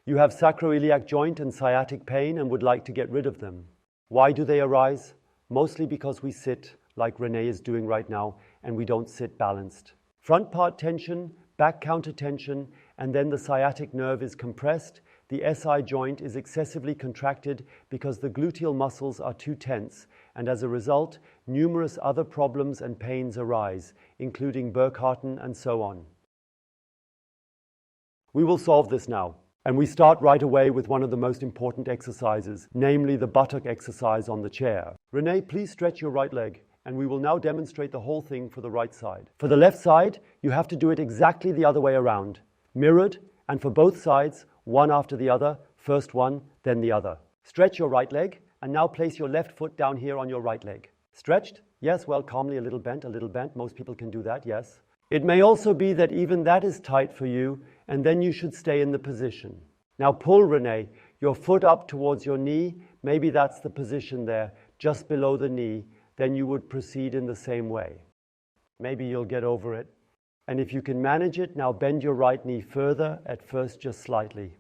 You have sacroiliac joint and sciatic pain and would like to get rid of them. Why do they arise? Mostly because we sit, like Renee is doing right now, and we don't sit balanced. Front part tension, back counter tension, and then the sciatic nerve is compressed. The SI joint is excessively contracted because the gluteal muscles are too tense, and as a result, numerous other problems and pains arise, including 𝘽𝘍𝘾𝙃 and so on. We will solve this now, and we start right away with one of the most important exercises, namely the buttock exercise on the chair. Renee, please stretch your right leg, and we will now demonstrate the whole thing for the right side. For the left side, you have to do it exactly the other way around, mirrored, and for both sides, one after the other, first one, then the other. Stretch your right leg, and now place your left foot down here on your right leg. Stretched? Yes, well, calmly, a little bent. Most people can do that, yes. It may also be that even that is tight for you, and then you should stay in the position. Now pull, Renee, your foot up towards your knee. Maybe that's the position there, just below the knee. Then you would proceed in the same way. Maybe you'll get over it. And if you can manage it, now bend your right knee further, at first just slightly.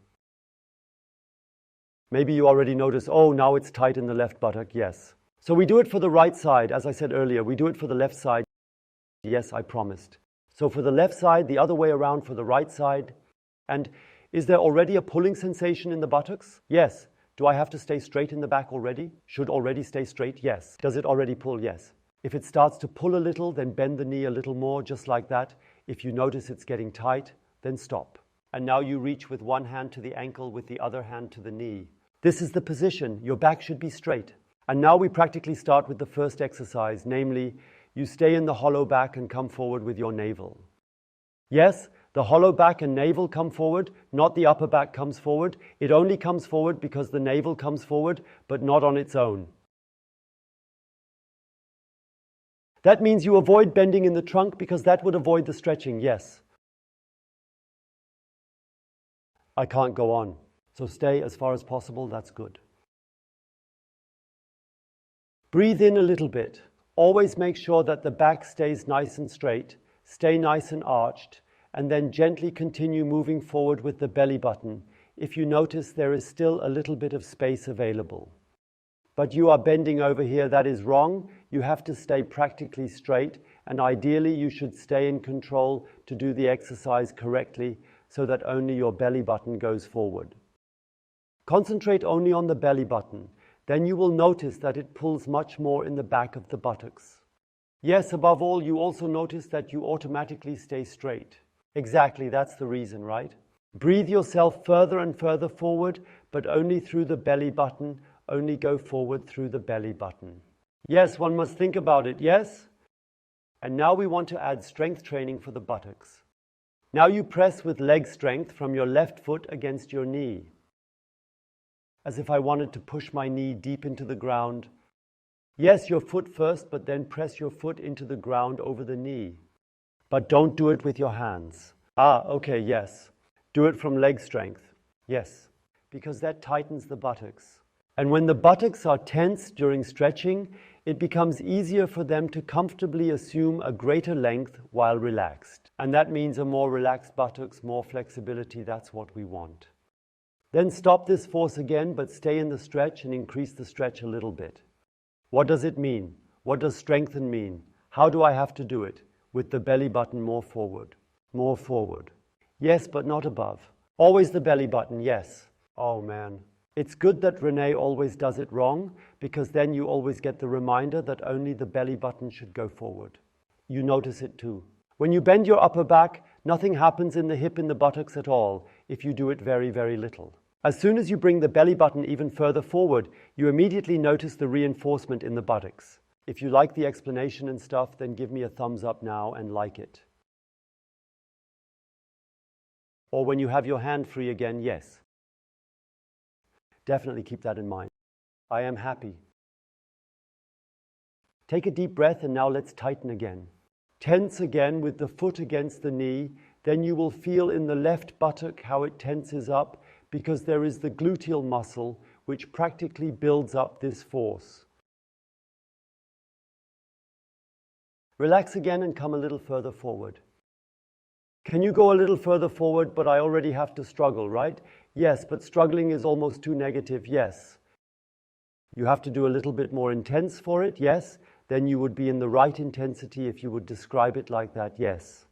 Maybe you already notice, oh, now it's tight in the left buttock, yes. So we do it for the right side, as I said earlier. We do it for the left side. Yes, I promised. So for the left side, the other way around for the right side. And is there already a pulling sensation in the buttocks? Yes. Do I have to stay straight in the back already? Should already stay straight? Yes. Does it already pull? Yes. If it starts to pull a little, then bend the knee a little more, just like that. If you notice it's getting tight, then stop. And now you reach with one hand to the ankle, with the other hand to the knee. This is the position. Your back should be straight. And now we practically start with the first exercise, namely, you stay in the hollow back and come forward with your navel. Yes, the hollow back and navel come forward, not the upper back comes forward. It only comes forward because the navel comes forward, but not on its own. That means you avoid bending in the trunk because that would avoid the stretching, yes. I can't go on, so stay as far as possible, that's good. Breathe in a little bit. Always make sure that the back stays nice and straight, stay nice and arched, and then gently continue moving forward with the belly button if you notice there is still a little bit of space available. But you are bending over here, that is wrong. You have to stay practically straight, and ideally you should stay in control to do the exercise correctly so that only your belly button goes forward. Concentrate only on the belly button. Then you will notice that it pulls much more in the back of the buttocks. Yes, above all, you also notice that you automatically stay straight. Exactly, that's the reason, right? Breathe yourself further and further forward, but only through the belly button. Only go forward through the belly button. Yes, one must think about it, yes? And now we want to add strength training for the buttocks. Now you press with leg strength from your left foot against your knee, as if I wanted to push my knee deep into the ground. Yes, your foot first, but then press your foot into the ground over the knee. But don't do it with your hands. Okay, yes. Do it from leg strength. Yes, because that tightens the buttocks. And when the buttocks are tense during stretching, it becomes easier for them to comfortably assume a greater length while relaxed. And that means a more relaxed buttocks, more flexibility. That's what we want. Then stop this force again, but stay in the stretch and increase the stretch a little bit. What does it mean? What does strengthen mean? How do I have to do it? With the belly button more forward. More forward. Yes, but not above. Always the belly button, yes. Oh man. It's good that Renee always does it wrong, because then you always get the reminder that only the belly button should go forward. You notice it too. When you bend your upper back, nothing happens in the hip in the buttocks at all if you do it very, very little. As soon as you bring the belly button even further forward, you immediately notice the reinforcement in the buttocks. If you like the explanation and stuff, then give me a thumbs up now and like it. Or when you have your hand free again, yes. Definitely keep that in mind. I am happy. Take a deep breath and now let's tighten again. Tense again with the foot against the knee. Then you will feel in the left buttock how it tenses up, because there is the gluteal muscle which practically builds up this force. Relax again and come a little further forward. Can you go a little further forward, but I already have to struggle, right? Yes, but struggling is almost too negative, yes. You have to do a little bit more intense for it, yes. Then you would be in the right intensity if you would describe it like that, yes.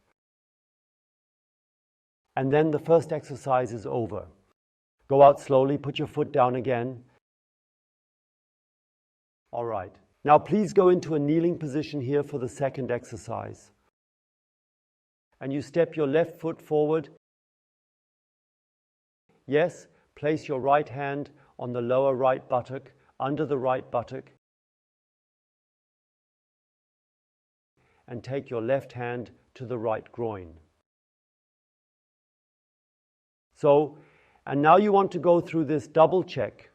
And then the first exercise is over. Go out slowly, put your foot down again. All right. Now please go into a kneeling position here for the second exercise. And you step your left foot forward. Yes, place your right hand on the lower right buttock, under the right buttock. And take your left hand to the right groin. So, and now you want to go through this double check.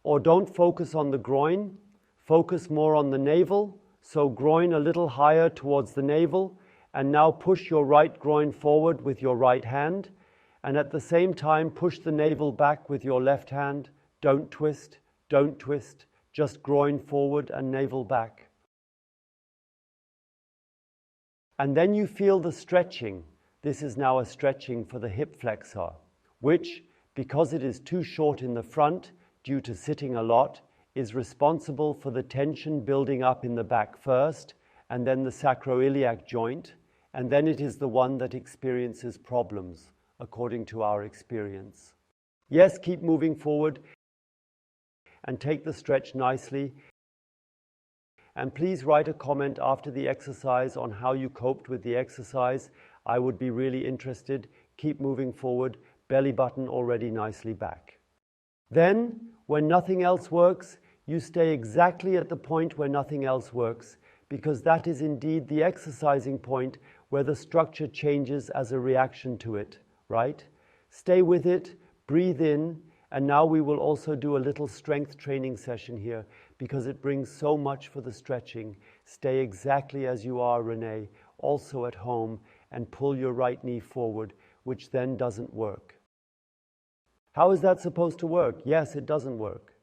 Or don't focus on the groin, focus more on the navel. So groin a little higher towards the navel, and now push your right groin forward with your right hand, and at the same time push the navel back with your left hand. Don't twist, just groin forward and navel back. And then you feel the stretching. This is now a stretching for the hip flexor, which, because it is too short in the front due to sitting a lot, is responsible for the tension building up in the back first, and then the sacroiliac joint, and then it is the one that experiences problems, according to our experience. Yes, keep moving forward and take the stretch nicely. And please write a comment after the exercise on how you coped with the exercise. I would be really interested. Keep moving forward, belly button already nicely back. Then, when nothing else works, you stay exactly at the point where nothing else works, because that is indeed the exercising point where the structure changes as a reaction to it, right? Stay with it, breathe in, and now we will also do a little strength training session here because it brings so much for the stretching. Stay exactly as you are, Renee, also at home, and pull your right knee forward, which then doesn't work. How is that supposed to work? Yes, it doesn't work.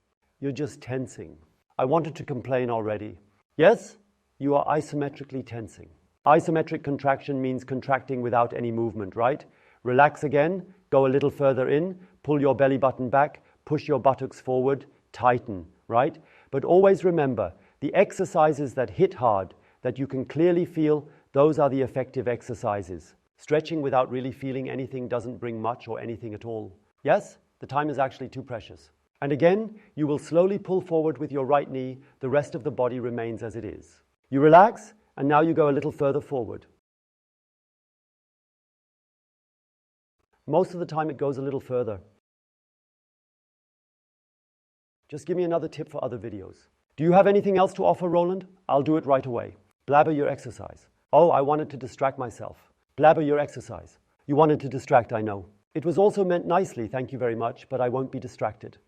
You're just tensing. I wanted to complain already. Yes, you are isometrically tensing. Isometric contraction means contracting without any movement, right? Relax again, go a little further in, pull your belly button back, push your buttocks forward, tighten, right? But always remember, the exercises that hit hard, that you can clearly feel, those are the effective exercises. Stretching without really feeling anything doesn't bring much or anything at all. Yes, the time is actually too precious. And again, you will slowly pull forward with your right knee. The rest of the body remains as it is. You relax, and now you go a little further forward. Most of the time it goes a little further. Just give me another tip for other videos. Do you have anything else to offer, Roland? I'll do it right away. Blabber your exercise. Oh, I wanted to distract myself. Blabber your exercise. You wanted to distract, I know. It was also meant nicely, thank you very much, but I won't be distracted.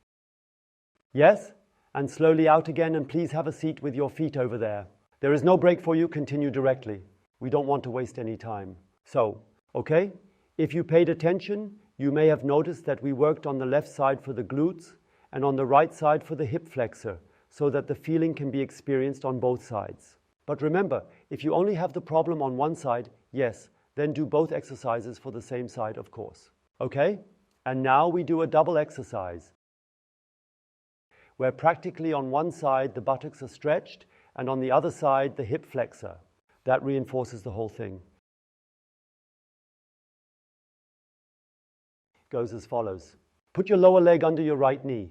Yes? And slowly out again, and please have a seat with your feet over there. There is no break for you, continue directly. We don't want to waste any time. So, okay? If you paid attention, you may have noticed that we worked on the left side for the glutes and on the right side for the hip flexor, so that the feeling can be experienced on both sides. But remember, if you only have the problem on one side, yes, then do both exercises for the same side, of course. Okay? And now we do a double exercise, where practically on one side the buttocks are stretched and on the other side the hip flexor. That reinforces the whole thing. It goes as follows. Put your lower leg under your right knee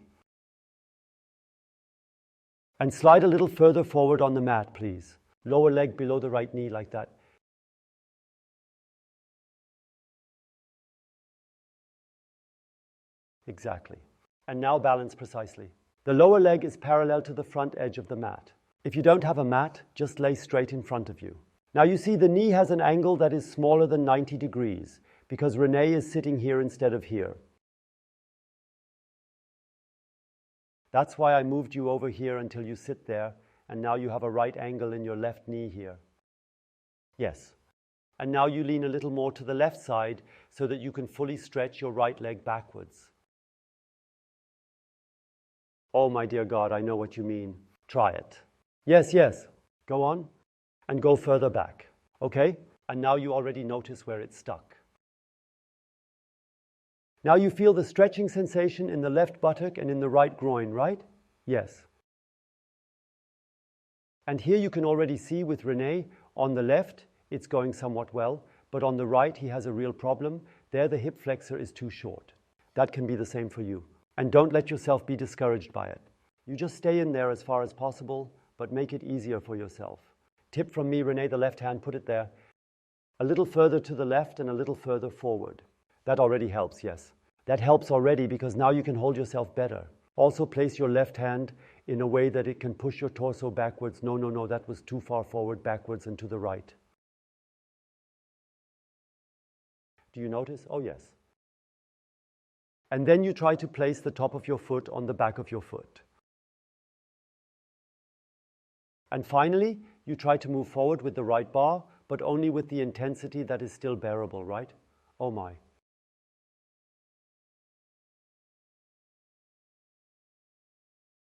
and slide a little further forward on the mat, please. Lower leg below the right knee like that. Exactly. And now balance precisely. The lower leg is parallel to the front edge of the mat. If you don't have a mat, just lay straight in front of you. Now you see the knee has an angle that is smaller than 90 degrees because Renee is sitting here instead of here. That's why I moved you over here until you sit there, and now you have a right angle in your left knee here. Yes. And now you lean a little more to the left side so that you can fully stretch your right leg backwards. Oh my dear God, I know what you mean. Try it. Yes, yes. Go on. And go further back. Okay? And now you already notice where it's stuck. Now you feel the stretching sensation in the left buttock and in the right groin, right? Yes. And here you can already see with René, on the left, it's going somewhat well, but on the right, he has a real problem. There, the hip flexor is too short. That can be the same for you. And don't let yourself be discouraged by it. You just stay in there as far as possible, but make it easier for yourself. Tip from me, René, the left hand, put it there. A little further to the left and a little further forward. That already helps, yes. That helps already because now you can hold yourself better. Also place your left hand in a way that it can push your torso backwards. No, that was too far forward, backwards and to the right. Do you notice? Oh, yes. And then you try to place the top of your foot on the back of your foot. And finally, you try to move forward with the right bar, but only with the intensity that is still bearable, right? Oh my.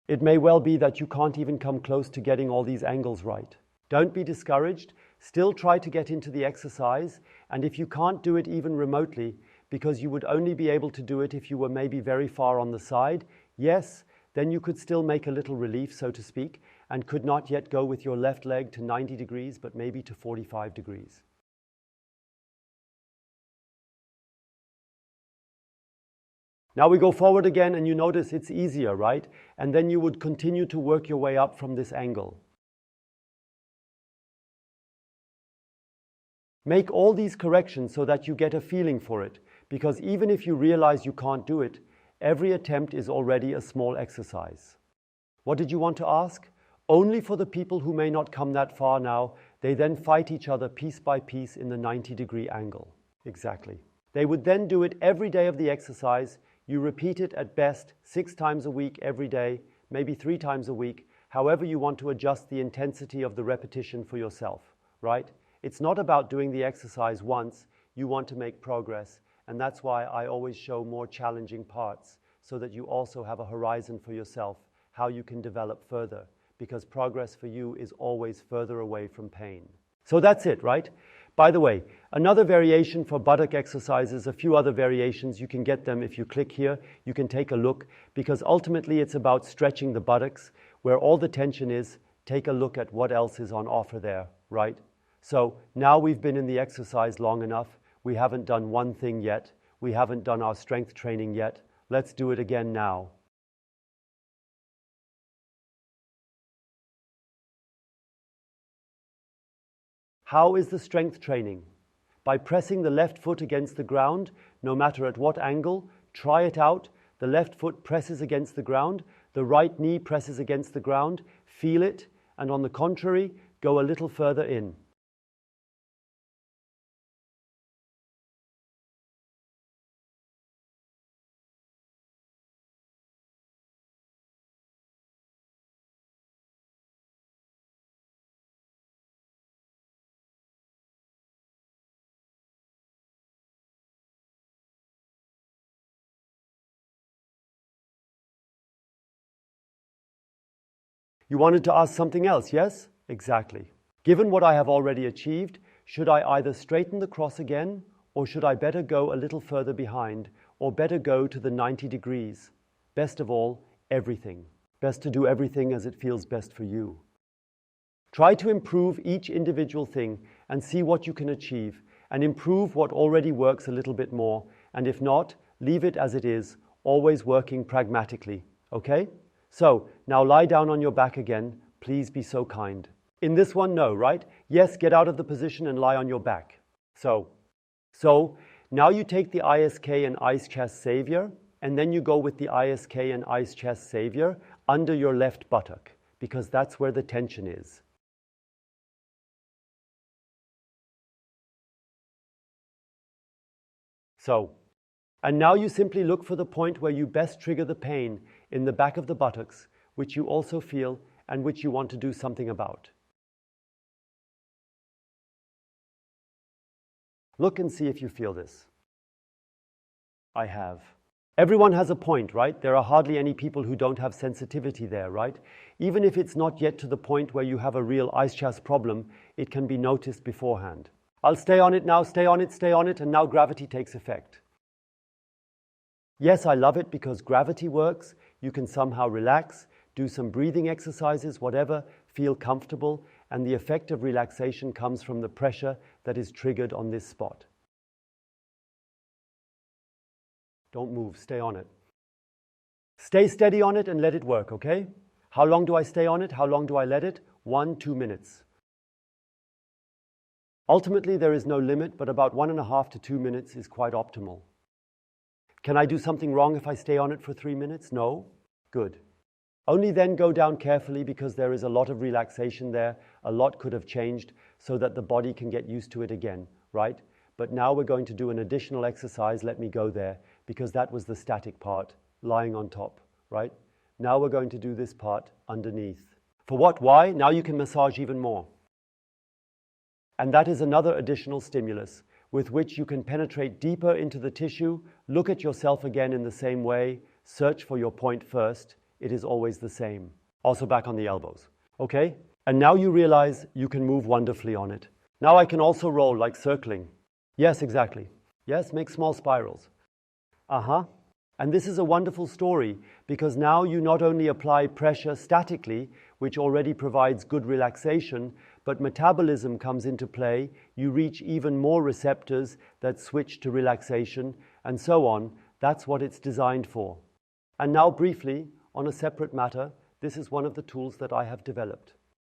It may well be that you can't even come close to getting all these angles right. Don't be discouraged. Still try to get into the exercise, and if you can't do it even remotely, because you would only be able to do it if you were maybe very far on the side, yes, then you could still make a little relief, so to speak, and could not yet go with your left leg to 90 degrees, but maybe to 45 degrees. Now we go forward again, and you notice it's easier, right? And then you would continue to work your way up from this angle. Make all these corrections so that you get a feeling for it, because even if you realize you can't do it, every attempt is already a small exercise. What did you want to ask? Only for the people who may not come that far now, they then fight each other piece by piece in the 90-degree angle. Exactly. They would then do it every day of the exercise. You repeat it at best 6 times a week every day, maybe 3 times a week, however you want to adjust the intensity of the repetition for yourself, right? It's not about doing the exercise once, you want to make progress, and that's why I always show more challenging parts, so that you also have a horizon for yourself, how you can develop further, because progress for you is always further away from pain. So that's it, right? By the way, another variation for buttock exercises, a few other variations, you can get them if you click here, you can take a look, because ultimately it's about stretching the buttocks, where all the tension is. Take a look at what else is on offer there, right? So now we've been in the exercise long enough. We haven't done one thing yet. We haven't done our strength training yet. Let's do it again now. How is the strength training? By pressing the left foot against the ground, no matter at what angle. Try it out. The left foot presses against the ground. The right knee presses against the ground. Feel it. And on the contrary, go a little further in. You wanted to ask something else, yes? Exactly. Given what I have already achieved, should I either straighten the cross again, or should I better go a little further behind, or better go to the 90 degrees? Best of all, everything. Best to do everything as it feels best for you. Try to improve each individual thing and see what you can achieve, and improve what already works a little bit more, and if not, leave it as it is, always working pragmatically, okay? So, now lie down on your back again. Please be so kind. In this one, no, right? Yes, get out of the position and lie on your back. So now you take the ISK and ice chest savior, and then you go with the ISK and ice chest savior under your left buttock, because that's where the tension is. And now you simply look for the point where you best trigger the pain in the back of the buttocks, which you also feel and which you want to do something about. Look and see if you feel this. I have. Everyone has a point, right? There are hardly any people who don't have sensitivity there, right? Even if it's not yet to the point where you have a real ice chest problem, it can be noticed beforehand. I'll stay on it now, stay on it, and now gravity takes effect. Yes, I love it because gravity works. You can somehow relax, do some breathing exercises, whatever, feel comfortable, and the effect of relaxation comes from the pressure that is triggered on this spot. Don't move, stay on it. Stay steady on it and let it work, okay? How long do I stay on it? How long do I let it? 1-2 minutes. Ultimately, there is no limit, but about 1.5 to 2 minutes is quite optimal. Can I do something wrong if I stay on it for 3 minutes? No? Good. Only then go down carefully because there is a lot of relaxation there. A lot could have changed so that the body can get used to it again, right? But now we're going to do an additional exercise. Let me go there because that was the static part, lying on top, right? Now we're going to do this part underneath. For what? Why? Now you can massage even more. And that is another additional stimulus with which you can penetrate deeper into the tissue, look at yourself again in the same way, search for your point first. It is always the same. Also back on the elbows. Okay? And now you realize you can move wonderfully on it. Now I can also roll like circling. Yes, exactly. Yes, make small spirals. And this is a wonderful story because now you not only apply pressure statically, which already provides good relaxation, but metabolism comes into play. You reach even more receptors that switch to relaxation, and so on. That's what it's designed for. And now briefly, on a separate matter, this is one of the tools that I have developed.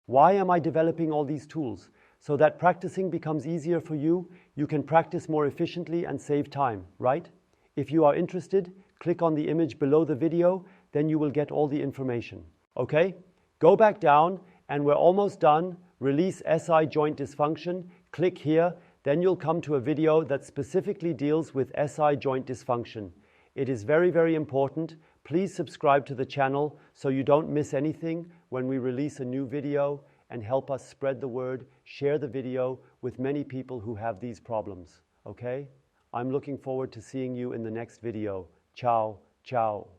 Why am I developing all these tools? So that practicing becomes easier for you, you can practice more efficiently and save time, right? If you are interested, click on the image below the video, then you will get all the information. Okay? Go back down, and we're almost done. Release SI joint dysfunction. Click here, then you'll come to a video that specifically deals with SI joint dysfunction. It is very, very important. Please subscribe to the channel so you don't miss anything when we release a new video, and help us spread the word, share the video with many people who have these problems. Okay? I'm looking forward to seeing you in the next video. Ciao, ciao.